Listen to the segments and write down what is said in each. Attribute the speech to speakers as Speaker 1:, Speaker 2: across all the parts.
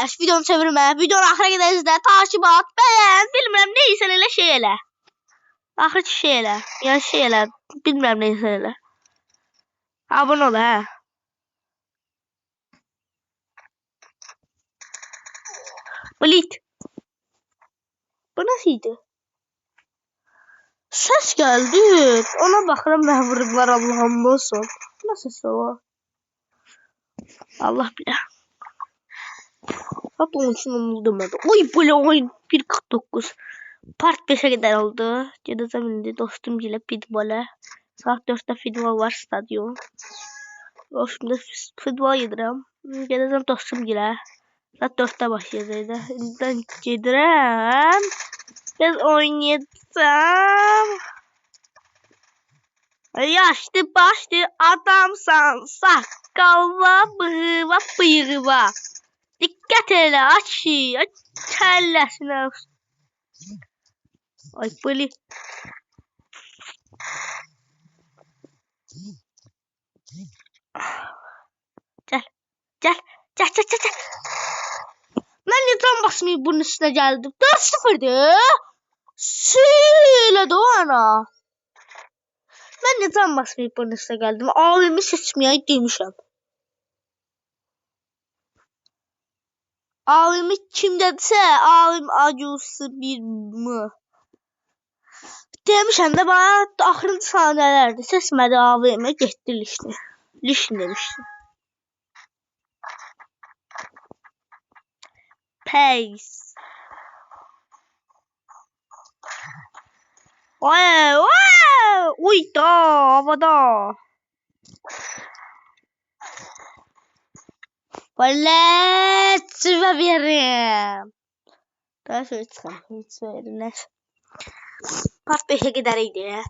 Speaker 1: qardaş, videonu çevirmə. Videonu axıra qədər izlə, takip at, bəyən, bilmirəm neysə elə şey elə. Axır şey elə. Yəni şey elə, bilmirəm neysə elə. Abunə ol, hə. Blit. Bu nasıl idi? Ses geldi. Ona bakıram məhvurlar Allah'ım olsun. Nasıl ses o? Allah bilir. Hop onun için unuldum ben. Oy böyle oyun 1.49. Part 5'e kadar oldu. Gedəcəm indi dostum ilə futbola. Saat 4'də futbol var stadion. Şimdi futbol gedirəm. Gedəcəm dostum ilə. Saat 4'də başlayacaq. İndidən gedirəm. Biraz oynayacağım. Yaşlı başlı adamsan, sakalva, bığıva, bıyığa. Dikkat elə, aç kəlləsinə. Ay böyle. Gel. Ben neden basmayı bunun üstüne geldim? 4-0'dı. Söyle de ana. Ben neden basmayı bunun üstüne geldim? Abimi seçmeye demişim. Abimi kim dediyse abim acısı bir mi? Demişəm də bana axırıncı saniyələrdə seçmədi abimi getdi lişni. Lişni demişdim. Pace. Uy da havada. Valet ve verim. Daha şöyle çıkalım. Hiç verirler. Part 5'e gideriydi.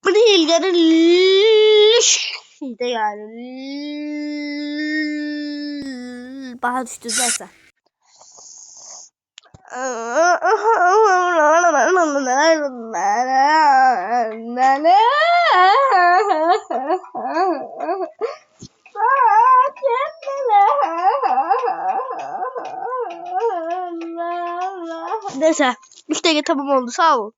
Speaker 1: Bunu ilgili şeyde yani. Baha düştü neyse. Neyse 3 dakika tamam oldu, sağ ol.